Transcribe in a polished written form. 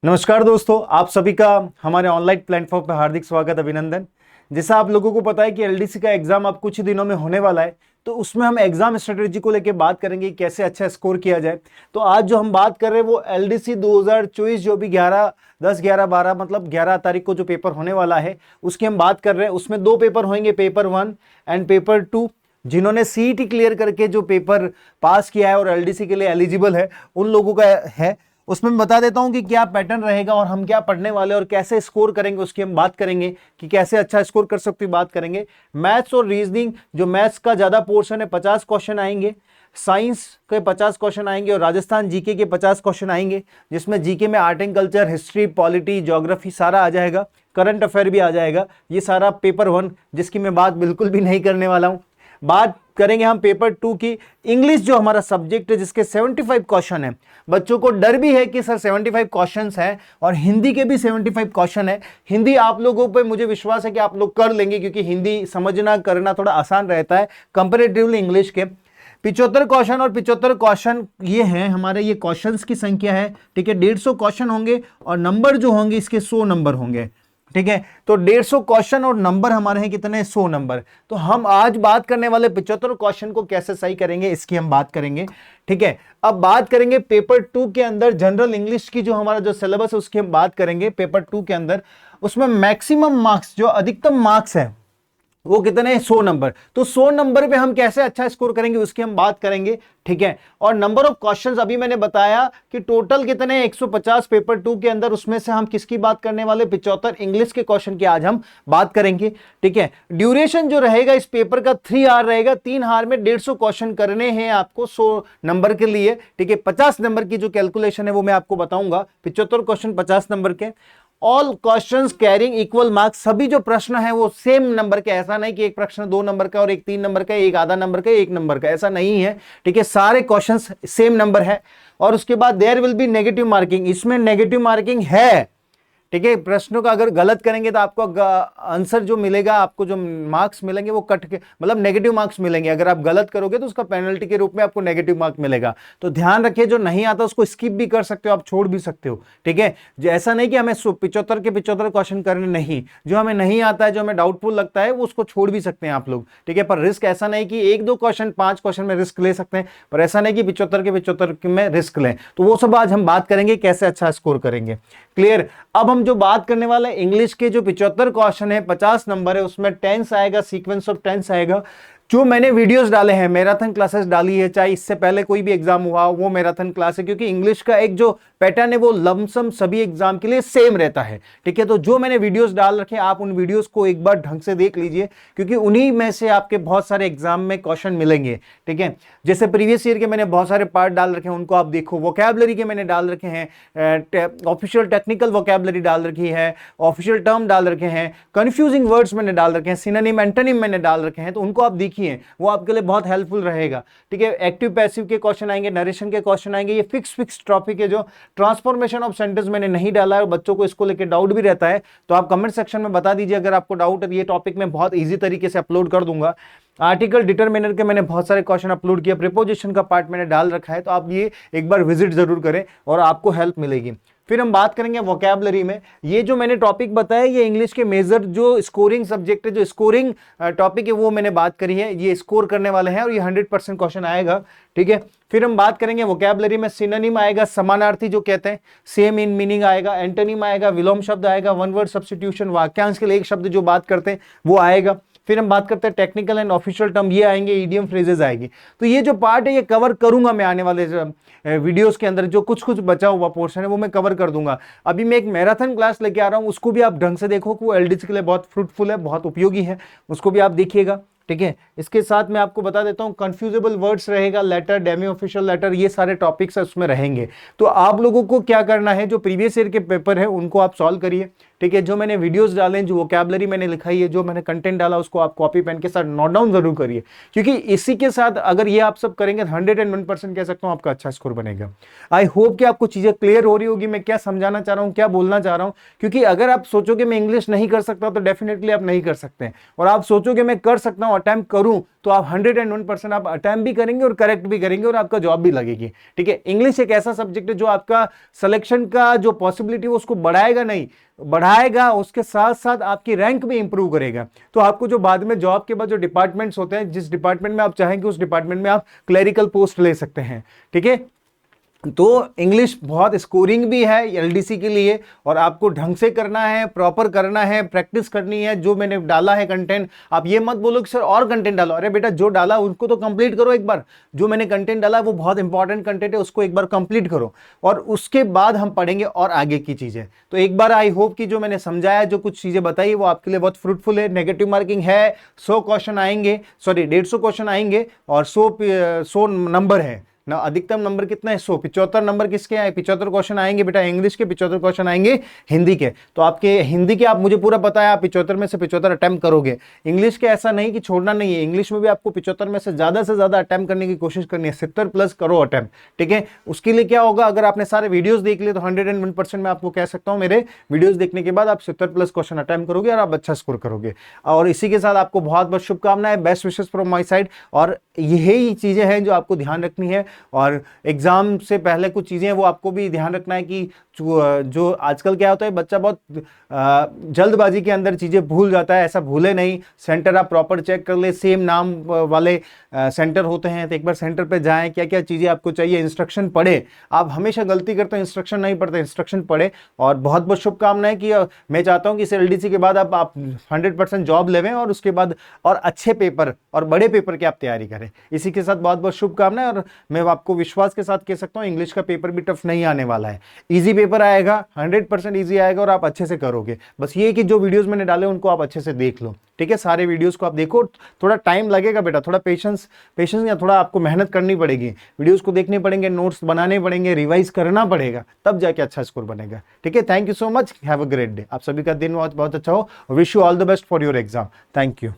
नमस्कार दोस्तों, आप सभी का हमारे ऑनलाइन प्लेटफॉर्म पर हार्दिक स्वागत, अभिनंदन। जैसा आप लोगों को पता है कि एलडीसी का एग्जाम अब कुछ ही दिनों में होने वाला है, तो उसमें हम एग्जाम स्ट्रेटेजी को लेकर बात करेंगे, कैसे अच्छा स्कोर किया जाए। तो आज जो हम बात कर रहे हैं वो एलडीसी 2024 जो भी 10, 11, 12 मतलब 11 तारीख को जो पेपर होने वाला है उसकी हम बात कर रहे हैं। उसमें दो पेपर होंगे, पेपर 1 एंड पेपर 2। जिन्होंने सीईटी क्लियर करके जो पेपर पास किया है और एलडीसी के लिए एलिजिबल है उन लोगों का है। उसमें मैं बता देता हूं कि क्या पैटर्न रहेगा और हम क्या पढ़ने वाले और कैसे स्कोर करेंगे उसकी हम बात करेंगे कि कैसे अच्छा स्कोर कर सकते हैं, बात करेंगे। मैथ्स और रीजनिंग, जो मैथ्स का ज्यादा पोर्शन है 50 क्वेश्चन आएंगे, साइंस के 50 क्वेश्चन आएंगे और राजस्थान जीके के 50 क्वेश्चन आएंगे, जिसमें जीके में art and culture, history, polity, geography सारा आ जाएगा, करंट अफेयर भी आ जाएगा। ये सारा पेपर 1 जिसकी मैं बात बिल्कुल भी नहीं करने वाला हूं। बात करेंगे हम पेपर 2 की। इंग्लिश जो हमारा सब्जेक्ट है जिसके 75 क्वेश्चन है, बच्चों को डर भी है कि सर 75 क्वेश्चंस हैं, और हिंदी के भी 75 क्वेश्चन है। हिंदी आप लोगों पे मुझे विश्वास है कि आप लोग कर लेंगे, क्योंकि हिंदी समझना करना थोड़ा आसान रहता है कंपेरेटिवली इंग्लिश के। 75 क्वेश्चन और 75 क्वेश्चन ये हैं हमारे, ये क्वेश्चंस की संख्या है, ठीक है। 150 क्वेश्चन होंगे और नंबर जो होंगे इसके 100 नंबर होंगे, ठीक है। तो 150 क्वेश्चन और नंबर हमारे हैं कितने, 100 नंबर। तो हम आज बात करने वाले 75 क्वेश्चन को कैसे सही करेंगे इसकी हम बात करेंगे, ठीक है। अब बात करेंगे पेपर 2 के अंदर जनरल इंग्लिश की, जो हमारा जो सिलेबस है उसकी हम बात करेंगे पेपर 2 के अंदर। उसमें मैक्सिमम मार्क्स, जो अधिकतम मार्क्स है वो कितने, 100 नंबर। तो 100 नंबर पे हम कैसे अच्छा स्कोर करेंगे उसकी हम बात करेंगे, ठीक है। और नंबर ऑफ क्वेश्चंस अभी मैंने बताया कि टोटल कितने 150 पेपर 2 के अंदर, उसमें से हम किसकी बात करने वाले, 75 इंग्लिश के क्वेश्चन की आज हम बात करेंगे, ठीक है। ड्यूरेशन जो रहेगा इस पेपर का 3 आवर रहेगा। 3 आवर में 150 क्वेश्चन करने हैं आपको 100 नंबर के लिए, ठीक है। 50 नंबर की जो कैलकुलेशन है वो मैं आपको बताऊंगा। 75 क्वेश्चन 50 नंबर के। All questions carrying equal marks, सभी जो प्रश्न है वो सेम नंबर के। ऐसा नहीं कि एक प्रश्न 2 नंबर का और एक 3 नंबर का, एक आधा नंबर का, एक नंबर का, ऐसा नहीं है, ठीक है। सारे क्वेश्चंस सेम नंबर है। और उसके बाद there will be negative marking, इसमें नेगेटिव मार्किंग है, ठीक है। प्रश्नों का अगर गलत करेंगे तो आपको आंसर जो मिलेगा, आपको जो मार्क्स मिलेंगे वो कट के, मतलब नेगेटिव मार्क्स मिलेंगे। अगर आप गलत करोगे तो उसका पेनल्टी के रूप में आपको नेगेटिव मार्क मिलेगा। तो ध्यान रखिए, जो नहीं आता उसको स्किप भी कर सकते हो, आप छोड़ भी सकते हो, ठीक है। ऐसा नहीं कि हमें 75 के 75 क्वेश्चन करने, नहीं, जो हमें नहीं आता है, जो हमें डाउटफुल लगता है वो उसको छोड़ भी सकते हैं आप लोग, ठीक है। पर रिस्क ऐसा नहीं कि 1-2 क्वेश्चन 5 क्वेश्चन में रिस्क ले सकते हैं, पर ऐसा नहीं कि 75 के 75 में रिस्क लें। तो वो सब आज हम बात करेंगे कैसे अच्छा स्कोर करेंगे, क्लियर। अब हम जो बात करने वाले इंग्लिश के जो 75 क्वेश्चन है, 50 नंबर है, उसमें टेंस आएगा, सीक्वेंस ऑफ टेंस आएगा। जो मैंने वीडियोस डाले हैं, मैराथन क्लासेस डाली है, चाहे इससे पहले कोई भी एग्जाम हुआ वो मैराथन क्लास है, क्योंकि इंग्लिश का एक जो पैटर्न है वो लमसम सभी एग्जाम के लिए सेम रहता है, ठीक है। तो जो मैंने वीडियोस डाल रखे आप उन वीडियोस को एक बार ढंग से देख लीजिए, क्योंकि उन्हीं में से आपके बहुत सारे एग्जाम में क्वेश्चन मिलेंगे, ठीक है। जैसे प्रीवियस ईयर के मैंने बहुत सारे पार्ट डाल रखे हैं, उनको आप देखो। वोकैबुलरी के मैंने डाल रखे हैं, ऑफिशियल टेक्निकल वोकैबुलरी डाल रखी है, ऑफिशियल टर्म डाल रखे हैं, कंफ्यूजिंग वर्ड्स मैंने डाल रखे हैं, सिनोनिम एंटोनिम मैंने डाल रखे हैं, तो उनको आप देखिए, वो आपके लिए बहुत हेल्पफुल रहेगा, ठीक है। एक्टिव पैसिव के क्वेश्चन आएंगे, नरेशन के क्वेश्चन आएंगे। ये फिक्स टॉपिक है। जो ट्रांसफॉर्मेशन ऑफ सेंटेंस मैंने नहीं डाला है और बच्चों को इसको लेकर डाउट भी रहता है, तो आप कमेंट सेक्शन में बता दीजिए अगर आपको डाउट है। ये टॉपिक मैं बहुत ईजी तरीके से अपलोड कर दूंगा। आर्टिकल डिटरमिनर के मैंने बहुत सारे क्वेश्चन अपलोड किया, प्रीपोजिशन का पार्ट मैंने डाल रखा है, तो आप ये एक बार विजिट जरूर करें और आपको हेल्प मिलेगी। फिर हम बात करेंगे वोकैबुलरी में। ये जो मैंने टॉपिक बताया ये इंग्लिश के मेजर जो स्कोरिंग सब्जेक्ट है, जो स्कोरिंग टॉपिक है वो मैंने बात करी है। ये स्कोर करने वाले हैं और ये 100% क्वेश्चन आएगा, ठीक है। फिर हम बात करेंगे वोकैबुलरी में, सिनोनिम आएगा, समानार्थी जो कहते हैं, सेम इन मीनिंग आएगा, एंटोनिम आएगा, विलोम शब्द आएगा, वन वर्ड सब्स्टिट्यूशन, वाक्यांश के लिए एक शब्द जो बात करते हैं वो आएगा। फिर हम बात करते हैं टेक्निकल एंड ऑफिशियल टर्म, ये आएंगे, ईडियम फ्रेजेस आएगी। तो ये जो पार्ट है ये कवर करूंगा मैं आने वाले वीडियोस के अंदर। जो कुछ बचा हुआ पोर्शन है वो मैं कवर कर दूंगा। अभी मैं एक मैराथन क्लास लेके आ रहा हूं, उसको भी आप ढंग से देखो, वो एलडीसी के लिए बहुत फ्रूटफुल है, बहुत उपयोगी है, उसको भी आप देखिएगा, ठीक है। इसके साथ मैं आपको बता देता हूं कंफ्यूजेबल वर्ड्स रहेगा, लेटर, डेमी ऑफिशियल लेटर, ये सारे टॉपिक्स उसमें रहेंगे। तो आप लोगों को क्या करना है, जो प्रीवियस ईयर के पेपर है उनको आप सॉल्व करिए, ठीक है। जो मैंने वीडियोस डाले, जो वोकैबुलरी मैंने लिखाई है, जो मैंने कंटेंट डाला, उसको आप कॉपी पेन के साथ नोट डाउन जरूर करिए, क्योंकि इसी के साथ अगर ये आप सब करेंगे 101% कह सकता हूं आपका अच्छा स्कोर बनेगा। आई होप कि आपको चीजें क्लियर हो रही होगी, मैं क्या समझाना चाह रहा हूं, क्या बोलना चाह रहा हूं। क्योंकि अगर आप सोचोगे मैं इंग्लिश नहीं कर सकता तो डेफिनेटली आप नहीं कर सकते हैं, और आप सोचोगे मैं कर सकता हूं, अटेम्प्ट करूं, तो तो आप 101% आप अटेम्प्ट भी करेंगे और करेक्ट भी करेंगे और आपका जॉब भी लगेगी। ठीक है, इंग्लिश एक ऐसा सब्जेक्ट है जो आपका सिलेक्शन का जो पॉसिबिलिटी है उसको बढ़ाएगा नहीं, बढ़ाएगा, उसके साथ साथ आपकी रैंक भी इंप्रूव करेगा। तो आपको जो बाद में जॉब के बाद जो डिपार्टमेंट्स होते हैं, जिस डिपार्टमेंट में आप चाहेंगे उस डिपार्टमेंट में आप क्लरिकल पोस्ट ले सकते हैं। ठीक है, तो इंग्लिश बहुत स्कोरिंग भी है एलडीसी के लिए, और आपको ढंग से करना है, प्रॉपर करना है, प्रैक्टिस करनी है। जो मैंने डाला है कंटेंट, आप ये मत बोलो कि सर और कंटेंट डालो। अरे बेटा, जो डाला उसको तो कंप्लीट करो एक बार। जो मैंने कंटेंट डाला वो बहुत इंपॉर्टेंट कंटेंट है, उसको एक बार कंप्लीट करो और उसके बाद हम पढ़ेंगे और आगे की चीजें। तो एक बार आई होप कि जो मैंने समझाया, जो कुछ चीजें बताई, वो आपके लिए बहुत फ्रूटफुल है। नेगेटिव मार्किंग है, 100 क्वेश्चन आएंगे, सॉरी 150 क्वेश्चन आएंगे और 100 नंबर है ना। अधिकतम नंबर कितना है? 100। 75 नंबर किसके आए? 75 क्वेश्चन आएंगे बेटा इंग्लिश के, 75 क्वेश्चन आएंगे हिंदी के। तो आपके हिंदी के आप मुझे पूरा पता है, आप 75 में से 75 अटेम्प्ट करोगे। इंग्लिश के ऐसा नहीं कि छोड़ना नहीं है, इंग्लिश में भी आपको 75 में से ज्यादा अटेम्प्ट करने की कोशिश करनी है। 70 प्लस करो अटेम्प्ट। ठीक है, उसके लिए क्या होगा, अगर आपने सारे वीडियोज देख लिए तो 101% मैं आपको कह सकता हूं, मेरे वीडियोज देखने के बाद आप 70 प्लस क्वेश्चन अटेम्प्ट करोगे और आप अच्छा स्कोर करोगे। और इसी के साथ आपको बहुत बहुत शुभकामनाएं, best wishes from my side. और यही चीजें हैं जो आपको ध्यान रखनी है, और एग्जाम से पहले कुछ चीजें वो आपको भी ध्यान रखना है कि जो आजकल क्या होता है, बच्चा बहुत जल्दबाजी के अंदर चीजें भूल जाता है। ऐसा भूले नहीं, सेंटर आप प्रॉपर चेक कर ले, सेम नाम वाले सेंटर होते हैं, तो एक बार सेंटर पे जाएं, क्या क्या चीजें आपको चाहिए, इंस्ट्रक्शन पढ़े। आप हमेशा गलती करते हैं, इंस्ट्रक्शन नहीं पढ़ते, इंस्ट्रक्शन पढ़े। और बहुत बहुत शुभकामनाएं कि मैं चाहता हूं कि इस एलडीसी के बाद आप 100% जॉब लेवें और उसके बाद और अच्छे पेपर और बड़े पेपर की आप तैयारी करें। इसी के साथ बहुत बहुत शुभकामनाएं, और मैं आपको विश्वास के साथ कह सकता हूं इंग्लिश का पेपर भी टफ नहीं आने वाला है। इजी पेपर आएगा, 100% इजी आएगा और आप अच्छे से करोगे। बस ये कि जो वीडियोस मैंने डाले उनको आप अच्छे से देख लो। ठीक है, सारे वीडियोस को आप देखो, थोड़ा टाइम लगेगा बेटा, थोड़ा पेशेंस या थोड़ा आपको मेहनत करनी पड़ेगी। वीडियोस को देखने पड़ेंगे, नोट्स बनाने पड़ेंगे, रिवाइज करना पड़ेगा, तब जाके अच्छा स्कोर बनेगा। ठीक है, thank you so much, have a great day. आप सभी का दिन बहुत बहुत अच्छा हो। Wish you all the best for your exam. Thank you.